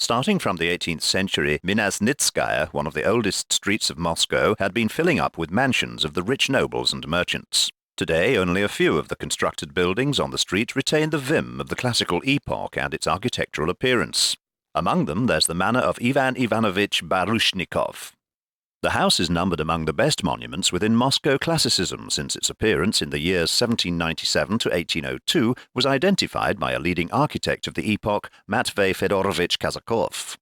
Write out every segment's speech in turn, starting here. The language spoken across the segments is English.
Starting from the 18th century, Minasnitskaya, one of the oldest streets of Moscow, had been filling up with mansions of the rich nobles and merchants. Today, only a few of the constructed buildings on the street retain the vim of the classical epoch and its architectural appearance. Among them, there's the manor of Ivan Ivanovich Baryshnikov. The house is numbered among the best monuments within Moscow classicism since its appearance in the years 1797 to 1802 was identified by a leading architect of the epoch, Matvey Fedorovich Kazakov.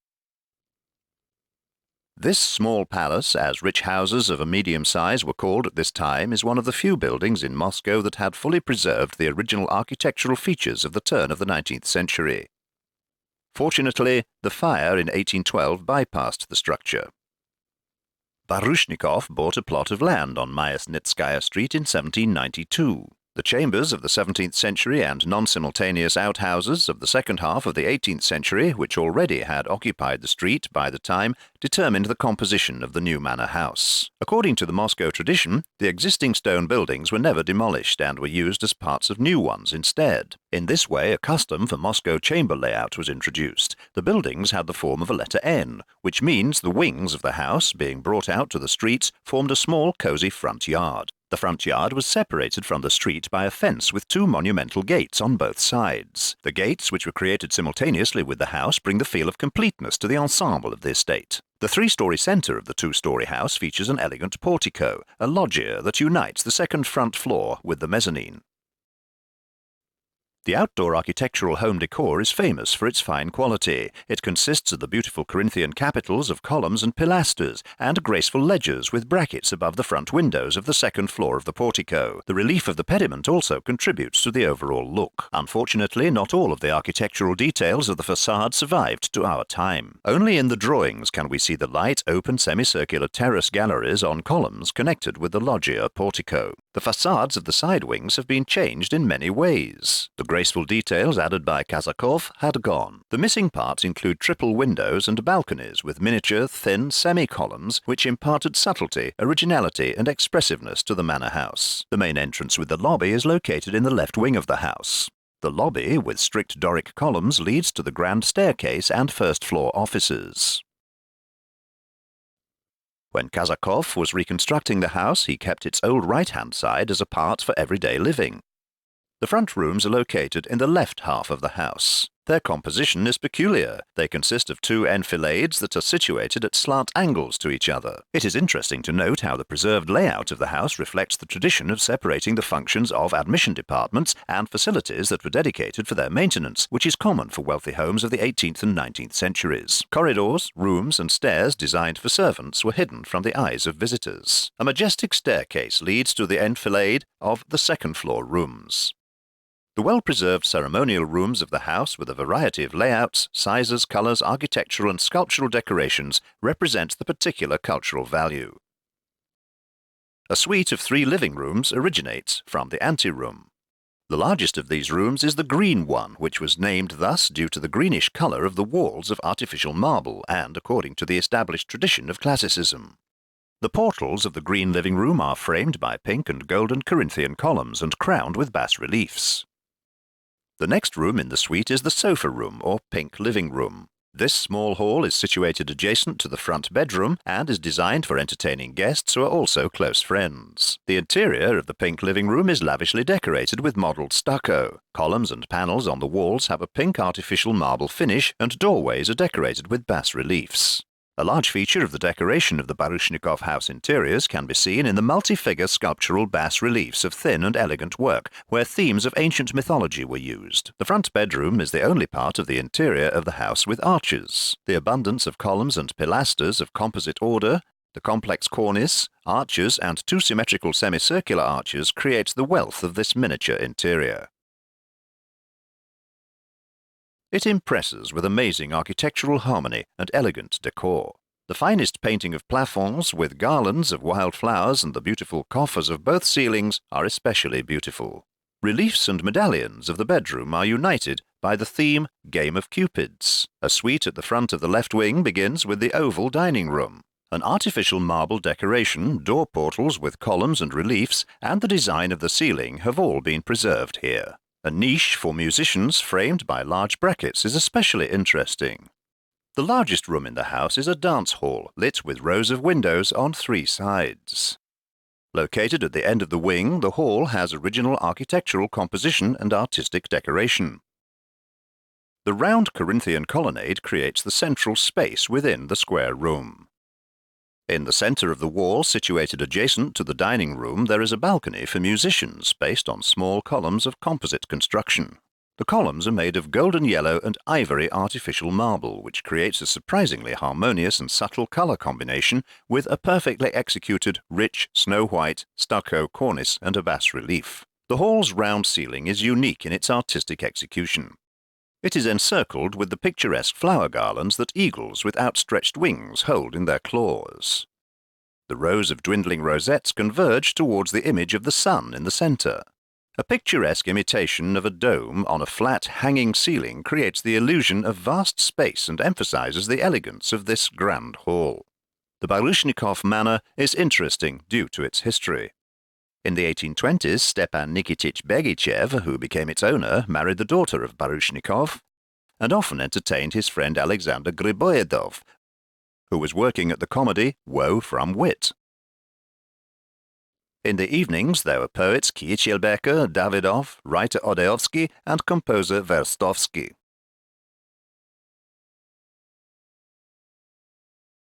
This small palace, as rich houses of a medium size were called at this time, is one of the few buildings in Moscow that had fully preserved the original architectural features of the turn of the 19th century. Fortunately, the fire in 1812 bypassed the structure. Baryshnikov bought a plot of land on Myasnitskaya Street in 1792. The chambers of the 17th century and non-simultaneous outhouses of the second half of the 18th century, which already had occupied the street by the time, determined the composition of the new manor house. According to the Moscow tradition, the existing stone buildings were never demolished and were used as parts of new ones instead. In this way, a custom for Moscow chamber layout was introduced. The buildings had the form of a letter N, which means the wings of the house, being brought out to the streets, formed a small, cosy front yard. The front yard was separated from the street by a fence with two monumental gates on both sides. The gates, which were created simultaneously with the house, bring the feel of completeness to the ensemble of the estate. The three-story centre of the two-story house features an elegant portico, a loggia that unites the second front floor with the mezzanine. The outdoor architectural home decor is famous for its fine quality. It consists of the beautiful Corinthian capitals of columns and pilasters, and graceful ledges with brackets above the front windows of the second floor of the portico. The relief of the pediment also contributes to the overall look. Unfortunately, not all of the architectural details of the facade survived to our time. Only in the drawings can we see the light, open semicircular terrace galleries on columns connected with the loggia portico. The facades of the side wings have been changed in many ways. The graceful details added by Kazakov had gone. The missing parts include triple windows and balconies with miniature, thin semi-columns which imparted subtlety, originality and expressiveness to the manor house. The main entrance with the lobby is located in the left wing of the house. The lobby, with strict Doric columns, leads to the grand staircase and first-floor offices. When Kazakov was reconstructing the house, he kept its old right-hand side as a part for everyday living. The front rooms are located in the left half of the house. Their composition is peculiar. They consist of two enfilades that are situated at slant angles to each other. It is interesting to note how the preserved layout of the house reflects the tradition of separating the functions of admission departments and facilities that were dedicated for their maintenance, which is common for wealthy homes of the 18th and 19th centuries. Corridors, rooms, and stairs designed for servants were hidden from the eyes of visitors. A majestic staircase leads to the enfilade of the second-floor rooms. The well-preserved ceremonial rooms of the house, with a variety of layouts, sizes, colours, architectural and sculptural decorations, represent the particular cultural value. A suite of 3 living rooms originates from the anteroom. The largest of these rooms is the green one, which was named thus due to the greenish colour of the walls of artificial marble and according to the established tradition of classicism. The portals of the green living room are framed by pink and golden Corinthian columns and crowned with bas-reliefs. The next room in the suite is the sofa room, or pink living room. This small hall is situated adjacent to the front bedroom and is designed for entertaining guests who are also close friends. The interior of the pink living room is lavishly decorated with modelled stucco. Columns and panels on the walls have a pink artificial marble finish, and doorways are decorated with bas-reliefs. A large feature of the decoration of the Baryshnikov house interiors can be seen in the multi-figure sculptural bas-reliefs of thin and elegant work, where themes of ancient mythology were used. The front bedroom is the only part of the interior of the house with arches. The abundance of columns and pilasters of composite order, the complex cornice, arches, and 2 symmetrical semicircular arches creates the wealth of this miniature interior. It impresses with amazing architectural harmony and elegant decor. The finest painting of plafonds with garlands of wild flowers and the beautiful coffers of both ceilings are especially beautiful. Reliefs and medallions of the bedroom are united by the theme Game of Cupids. A suite at the front of the left wing begins with the oval dining room. An artificial marble decoration, door portals with columns and reliefs, and the design of the ceiling have all been preserved here. A niche for musicians framed by large brackets is especially interesting. The largest room in the house is a dance hall, lit with rows of windows on 3 sides. Located at the end of the wing, the hall has original architectural composition and artistic decoration. The round Corinthian colonnade creates the central space within the square room. In the centre of the wall, situated adjacent to the dining room, there is a balcony for musicians based on small columns of composite construction. The columns are made of golden yellow and ivory artificial marble, which creates a surprisingly harmonious and subtle colour combination with a perfectly executed, rich, snow-white, stucco cornice and a bas-relief. The hall's round ceiling is unique in its artistic execution. It is encircled with the picturesque flower garlands that eagles with outstretched wings hold in their claws. The rows of dwindling rosettes converge towards the image of the sun in the centre. A picturesque imitation of a dome on a flat, hanging ceiling creates the illusion of vast space and emphasizes the elegance of this grand hall. The Baryshnikov manor is interesting due to its history. In the 1820s, Stepan Nikitich Begichev, who became its owner, married the daughter of Baryshnikov and often entertained his friend Alexander Griboyedov, who was working at the comedy Woe from Wit. In the evenings, there were poets Kyichielbeker, Davidov, writer Odeovsky, and composer Verstovsky.